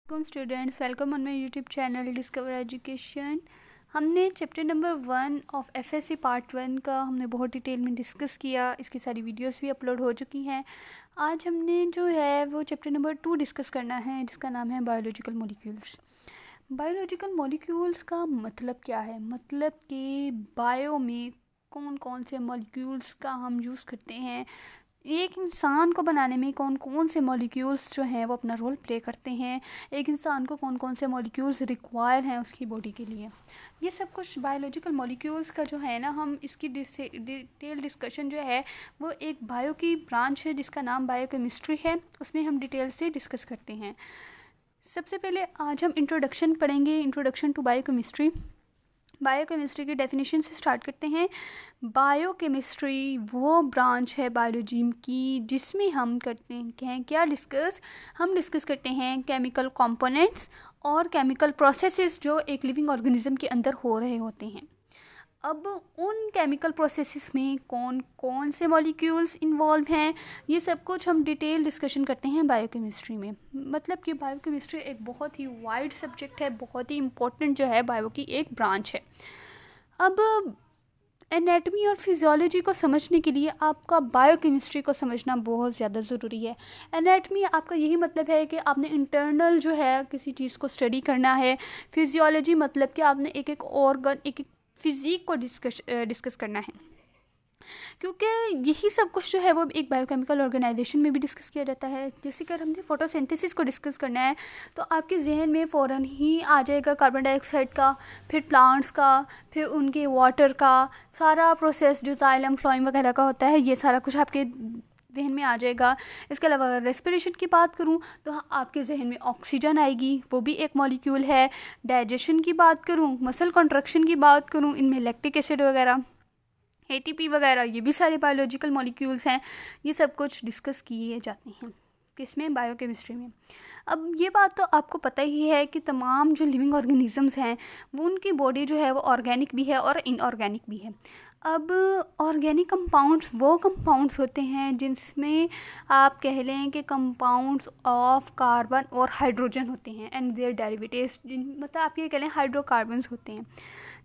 Welcome students, welcome on my YouTube channel Discover Education. हमने chapter number 1 of FSc part 1 का हमने बहुत detail में डिस्कस किया। इसकी सारी वीडियोस भी अपलोड हो चुकी हैं। आज हमने जो है वो चैप्टर नंबर 2 डिस्कस करना है, जिसका नाम है बायोलॉजिकल मॉलिक्यूल्स। बायोलॉजिकल मॉलिक्यूल्स का मतलब क्या है? मतलब कि बायो में कौन कौन से मॉलिक्यूल्स का हम यूज़ करते हैं, एक इंसान को बनाने में कौन कौन से मॉलिक्यूल्स जो हैं वो अपना रोल प्ले करते हैं, एक इंसान को कौन कौन से मॉलिक्यूल्स रिक्वायर हैं उसकी बॉडी के लिए। ये सब कुछ बायोलॉजिकल मॉलिक्यूल्स का जो है ना, हम इसकी डिटेल डिस्कशन जो है वो एक बायो की ब्रांच है जिसका नाम बायोकेमिस्ट्री है, उसमें हम डिटेल से डिस्कस करते हैं। सबसे पहले आज हम इंट्रोडक्शन पढ़ेंगे, इंट्रोडक्शन टू बायोकेमिस्ट्री। बायोकेमिस्ट्री की डेफिनेशन से स्टार्ट करते हैं। बायोकेमिस्ट्री वो ब्रांच है बायोलॉजी की जिसमें हम करते हैं क्या डिस्कस, हम डिस्कस करते हैं केमिकल कंपोनेंट्स और केमिकल प्रोसेसेस जो एक लिविंग ऑर्गेनिज्म के अंदर हो रहे होते हैं। अब उन केमिकल प्रोसेसेस में कौन कौन से मॉलिक्यूल्स इन्वॉल्व हैं, ये सब कुछ हम डिटेल डिस्कशन करते हैं बायोकेमिस्ट्री में। मतलब कि बायोकेमिस्ट्री एक बहुत ही वाइड सब्जेक्ट है, बहुत ही इम्पोर्टेंट जो है बायो की एक ब्रांच है। अब एनाटॉमी और फिजियोलॉजी को समझने के लिए आपका बायोकेमिस्ट्री को समझना बहुत ज़्यादा ज़रूरी है। एनाटॉमी आपका यही मतलब है कि आपने इंटरनल जो है किसी चीज़ को स्टडी करना है। फिजियोलॉजी मतलब कि आपने एक एक ऑर्गन, एक एक फिज़िक को डिस्कस करना है, क्योंकि यही सब कुछ जो है वो एक बायोकेमिकल ऑर्गेनाइजेशन में भी डिस्कस किया जाता है। जैसे कि हमने फोटोसिंथेसिस को डिस्कस करना है तो आपके जहन में फ़ौरन ही आ जाएगा कार्बन डाइऑक्साइड का, फिर प्लांट्स का, फिर उनके वाटर का सारा प्रोसेस जो जाइलम फ्लोएम वगैरह का होता है, ये सारा कुछ आपके जहन में आ जाएगा। इसके अलावा अगर रेस्पिरेशन की बात करूं तो आपके जहन में ऑक्सीजन आएगी, वो भी एक मॉलिक्यूल है। डाइजेशन की बात करूं, मसल कॉन्ट्रैक्शन की बात करूं, इनमें लैक्टिक एसिड वगैरह, एटीपी वगैरह, ये भी सारे बायोलॉजिकल मॉलिक्यूल्स हैं। ये सब कुछ डिस्कस किए जाते हैं किसमें, बायोकेमिस्ट्री में। अब ये बात तो आपको पता ही है कि तमाम जो लिविंग ऑर्गेनिजम्स हैं वो उनकी बॉडी जो है वो ऑर्गेनिक भी है और इनऑर्गेनिक भी है। अब ऑर्गेनिक कंपाउंड्स वो कंपाउंड्स होते हैं जिनमें आप कह लें कि कंपाउंड्स ऑफ कार्बन और हाइड्रोजन होते हैं एंड देयर डेरिवेटिव्स, मतलब आप ये कह लें हाइड्रोकार्बन्स होते हैं।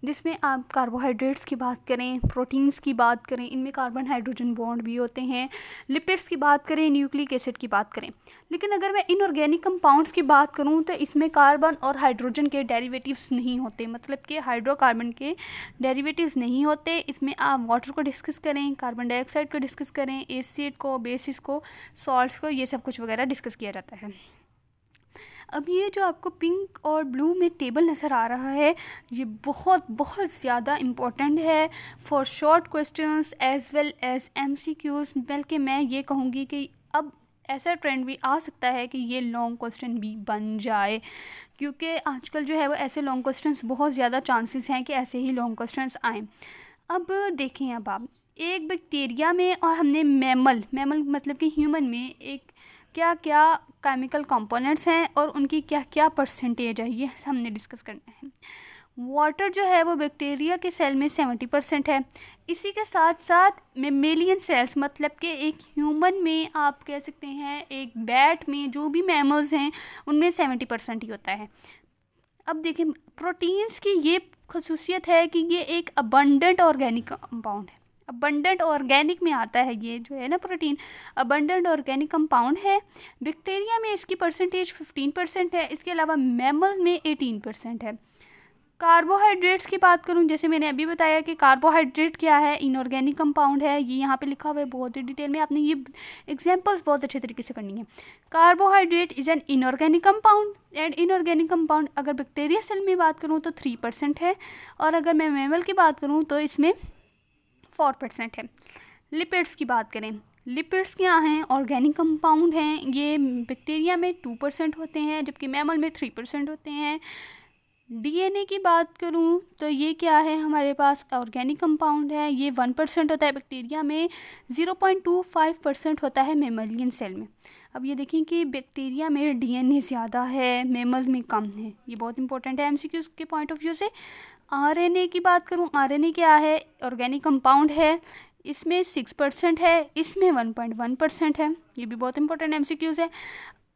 जिसमें आप कार्बोहाइड्रेट्स की बात करें, प्रोटीन्स की बात करें, इनमें कार्बन हाइड्रोजन बॉन्ड भी होते हैं। लिपिड्स की बात करें, न्यूक्लिक एसिड की बात करें। लेकिन अगर मैं इनऑर्गेनिक कंपाउंड्स की बात करूं तो इसमें कार्बन और हाइड्रोजन के डेरिवेटिव्स नहीं होते, मतलब कि हाइड्रोकार्बन के डेरिवेटिव्स नहीं होते। इसमें आप वाटर को डिस्कस करें, कार्बन डाइऑक्साइड को डिस्कस करें, एसिड को, बेसिस को, सॉल्ट्स को, ये सब कुछ वगैरह डिस्कस किया जाता है। अब ये जो आपको पिंक और ब्लू में टेबल नज़र आ रहा है, ये बहुत बहुत ज़्यादा इम्पोर्टेंट है for short questions as well as MCQs. बल्कि मैं ये कहूँगी कि अब ऐसा ट्रेंड भी आ सकता है कि ये लॉन्ग क्वेश्चन भी बन जाए, क्योंकि आजकल जो है वो ऐसे लॉन्ग क्वेश्चंस बहुत ज़्यादा चांसेस हैं कि ऐसे ही लॉन्ग क्वेश्चंस आएँ। अब देखें, अब आप एक बैक्टीरिया में और हमने मैमल मतलब कि ह्यूमन में एक क्या क्या केमिकल कंपोनेंट्स हैं और उनकी क्या क्या परसेंटेज है, ये हमने डिस्कस करना है। वाटर जो है वो बैक्टीरिया के सेल में 70% है। इसी के साथ साथ मेमेलियन सेल्स, मतलब कि एक ह्यूमन में आप कह सकते हैं, एक बैट में, जो भी मैमल्स हैं उनमें 70% ही होता है। अब देखें, प्रोटीन्स की ये खसूसियत है कि ये एक अबंडेंट ऑर्गेनिक कंपाउंड है। अबंडेंट ऑर्गेनिक में आता है ये जो है ना प्रोटीन, अबंडेंट ऑर्गेनिक कंपाउंड है। बैक्टीरिया में इसकी परसेंटेज 15% है, इसके अलावा मैमल में 18% है। कार्बोहाइड्रेट्स की बात करूं, जैसे मैंने अभी बताया कि कार्बोहाइड्रेट क्या है, इनऑर्गेनिक कंपाउंड है, ये यहाँ पे लिखा हुआ है बहुत ही डिटेल में, आपने ये एग्जांपल्स बहुत अच्छे तरीके से करनी है। Carbohydrate is an inorganic compound and inorganic compound अगर बैक्टीरिया सेल में बात करूँ तो 3% है, और अगर मैं मैमल की बात करूँ तो इसमें 4% है। लिपिड्स की बात करें, लिपिड्स क्या हैं, ऑर्गेनिक कंपाउंड हैं। ये बैक्टीरिया में 2% होते हैं जबकि मैमल में 3% होते हैं। डीएनए की बात करूं तो ये क्या है, हमारे पास ऑर्गेनिक कंपाउंड है, ये 1% होता है बैक्टीरिया में, 0.25% होता है मैमलियन सेल में। अब ये देखें कि बैक्टीरिया में डीएनए ज़्यादा है, मैमल में कम है, ये बहुत इंपॉर्टेंट है एमसीक्यूज़ के पॉइंट ऑफ व्यू से। आरएनए की बात करूं, आरएनए क्या है, ऑर्गेनिक कंपाउंड है, इसमें 6% है, इसमें 1.1% है, ये भी बहुत इंपॉर्टेंट एमसीक्यूज़ है।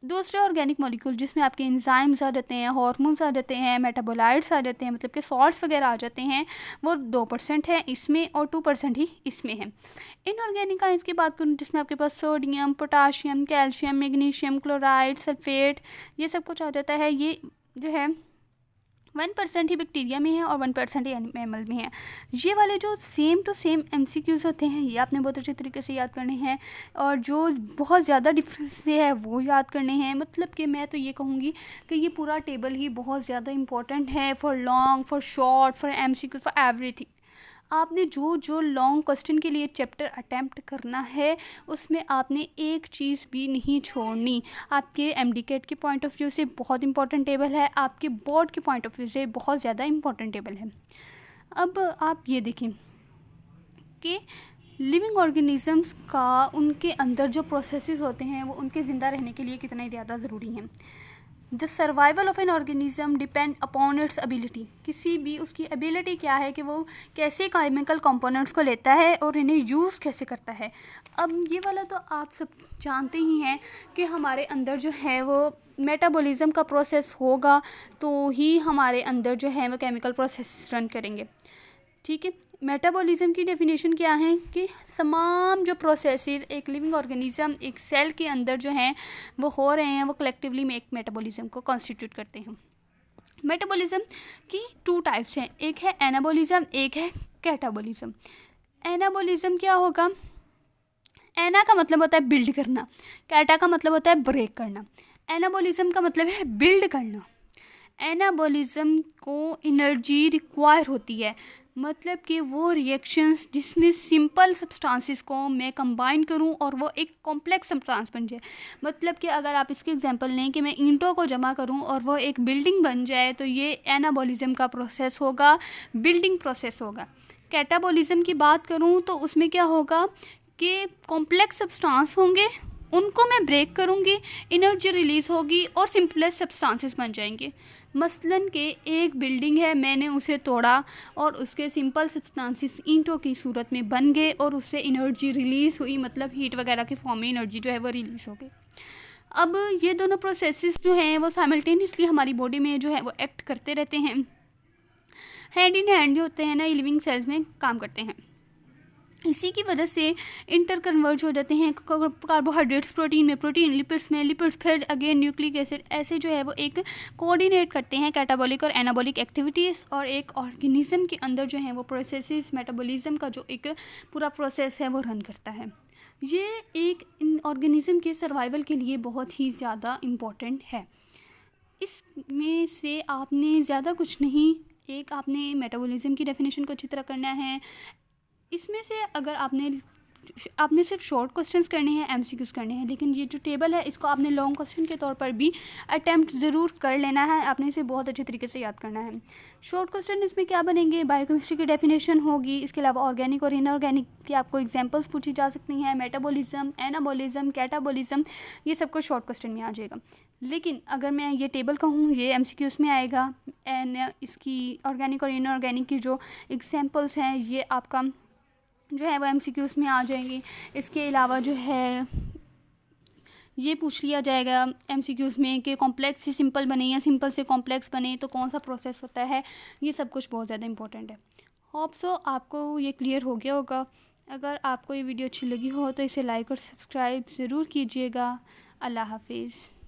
दूसरे ऑर्गेनिक मॉलिक्यूल जिसमें आपके एंजाइम्स आ जाते हैं, हार्मोन्स आ जाते हैं, मेटाबोलाइट्स आ जाते हैं, मतलब कि सॉल्ट्स वगैरह आ जाते हैं, वो 2% है इसमें और 2% ही इसमें है। इनऑर्गेनिक आयंस की बात करूँ जिसमें आपके पास sodium, potassium, calcium, magnesium, chloride, sulphate, ये सब कुछ आ जाता है। ये जो है 1% ही बैक्टीरिया में है और 1% ही एनिमल में है। ये वाले जो सेम टू सेम MCQs होते हैं ये आपने बहुत अच्छे तरीके से याद करने हैं, और जो बहुत ज़्यादा डिफरेंस है वो याद करने हैं। मतलब कि मैं तो ये कहूँगी कि ये पूरा टेबल ही बहुत ज़्यादा इंपॉर्टेंट है for long, for short, for MCQs, for everything. आपने जो लॉन्ग क्वेश्चन के लिए चैप्टर अटेम्प्ट करना है उसमें आपने एक चीज़ भी नहीं छोड़नी। आपके MDCAT के पॉइंट ऑफ व्यू से बहुत इंपॉर्टेंट टेबल है, आपके बोर्ड के पॉइंट ऑफ व्यू से बहुत ज़्यादा इंपॉर्टेंट टेबल है। अब आप ये देखें कि लिविंग ऑर्गेनिजम्स का उनके अंदर जो प्रोसेसेस होते हैं वो उनके ज़िंदा रहने के लिए कितने ज़्यादा ज़रूरी हैं। The survival of an organism depend upon its ability. किसी भी उसकी एबिलिटी क्या है कि वो कैसे केमिकल कंपोनेंट्स को लेता है और इन्हें यूज़ कैसे करता है। अब ये वाला तो आप सब जानते ही हैं कि हमारे अंदर जो है वो मेटाबॉलिज्म का प्रोसेस होगा तो ही हमारे अंदर जो है वो केमिकल प्रोसेस रन करेंगे। ठीक है, मेटाबॉलिज्म की डेफिनेशन क्या है कि तमाम जो प्रोसेसेस एक लिविंग ऑर्गेनिज्म, एक सेल के अंदर जो हैं वो हो रहे हैं वो कलेक्टिवली में एक मेटाबॉलिज्म को कॉन्स्टिट्यूट करते हैं। मेटाबॉलिज्म की 2 टाइप्स हैं, एक है एनाबॉलिज्म, एक है कैटाबॉलिज्म। एनाबॉलिज्म क्या होगा? एना का मतलब होता है बिल्ड करना, कैटा का मतलब होता है ब्रेक करना। एनाबॉलिज्म का मतलब है बिल्ड करना। एनाबॉलिज्म को एनर्जी रिक्वायर होती है, मतलब कि वो रिएक्शंस जिसमें सिंपल सब्सटेंसेस को मैं कंबाइन करूं और वो एक कॉम्प्लेक्स सब्सटेंस बन जाए। मतलब कि अगर आप इसके एग्जांपल लें कि मैं ईंटों को जमा करूं और वो एक बिल्डिंग बन जाए तो ये एनाबॉलिज्म का प्रोसेस होगा, बिल्डिंग प्रोसेस होगा। कैटाबॉलिज्म की बात करूं तो उसमें क्या होगा कि कॉम्प्लेक्स सब्सटेंस होंगे, उनको मैं ब्रेक करूँगी, एनर्जी रिलीज़ होगी और सिंपलेस्ट सब्सटेंसेस बन जाएंगे। मसलन के एक बिल्डिंग है, मैंने उसे तोड़ा और उसके सिंपल सब्सटेंसेस ईंटों की सूरत में बन गए और उससे एनर्जी रिलीज़ हुई, मतलब हीट वगैरह के फॉर्म में एनर्जी जो है वो रिलीज़ हो गई। अब ये दोनों प्रोसेसेस जो हैं वो साइमल्टेनियसली हमारी बॉडी में जो है वो एक्ट करते रहते हैं, हैंड इन हैंड जो होते हैं ना, लिविंग सेल्स में काम करते हैं। इसी की वजह से इंटर कन्वर्ज हो जाते हैं कार्बोहाइड्रेट्स प्रोटीन में, प्रोटीन लिपिड्स में, लिपिड्स फिर अगेन न्यूक्लिक एसिड, ऐसे जो है वो एक कोऑर्डिनेट करते हैं कैटाबॉलिक और एनाबॉलिक एक्टिविटीज़, और एक ऑर्गेनिज्म के अंदर जो है वो प्रोसेसेस, मेटाबॉलिज्म का जो एक पूरा प्रोसेस है वो रन करता है। ये एक ऑर्गेनिज्म के सर्वाइवल के लिए बहुत ही ज़्यादा इम्पॉर्टेंट है। इसमें से आपने ज़्यादा कुछ नहीं, एक आपने मेटाबॉलिज्म की डेफिनेशन को अच्छी तरह करना है। इसमें से अगर आपने सिर्फ शॉर्ट क्वेश्चंस करने हैं, MCQs करने हैं, लेकिन ये जो टेबल है इसको आपने लॉन्ग क्वेश्चन के तौर पर भी अटैम्प्ट ज़रूर कर लेना है, आपने इसे बहुत अच्छे तरीके से याद करना है। शॉर्ट क्वेश्चन इसमें क्या बनेंगे? बायोकेमिस्ट्री की डेफिनेशन होगी, इसके अलावा ऑर्गेनिक और इनऑर्गेनिक की आपको एग्जांपल्स पूछी जा सकती हैं, मेटाबॉलिज्म, एनाबॉलिज्म, कैटाबॉलिज्म, ये सब कुछ शॉर्ट क्वेश्चन में आ जाएगा। लेकिन अगर मैं ये टेबल कहूँ ये MCQs में आएगा, एंड इसकी ऑर्गेनिक और इनऑर्गेनिक की जो एग्जाम्पल्स हैं ये आपका जो है वो MCQs में आ जाएंगी। इसके अलावा जो है ये पूछ लिया जाएगा MCQs में कि कॉम्प्लेक्स से सिंपल बने या सिंपल से कॉम्प्लेक्स बने तो कौन सा प्रोसेस होता है। ये सब कुछ बहुत ज़्यादा इंपॉर्टेंट है। होप सो आपको ये क्लियर हो गया होगा। अगर आपको ये वीडियो अच्छी लगी हो तो इसे लाइक और सब्सक्राइब ज़रूर कीजिएगा। अल्लाह हाफिज़।